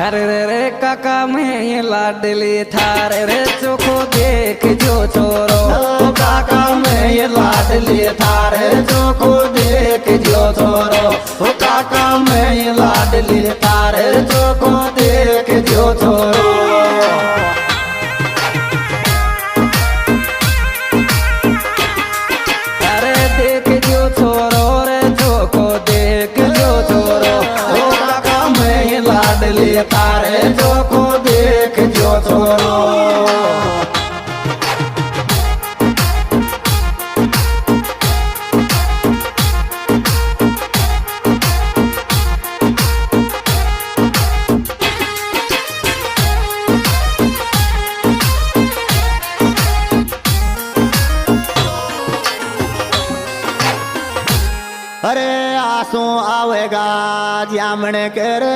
अरे रे रे काका मैं ये लाडली थारे रे चोखो देख जो छोरो काका मैं ये लाडली थारे चोखो देख जो छोरो ओ काका मैं ये लाडली थारे चोखो देख जो छोरो अरे देख जो छोरो रे चोखो देख जो छोरो ओ काका मैं ये लाडली थारे चोखो देख जो छोरो अरे आंसू आवेगा जामने के रे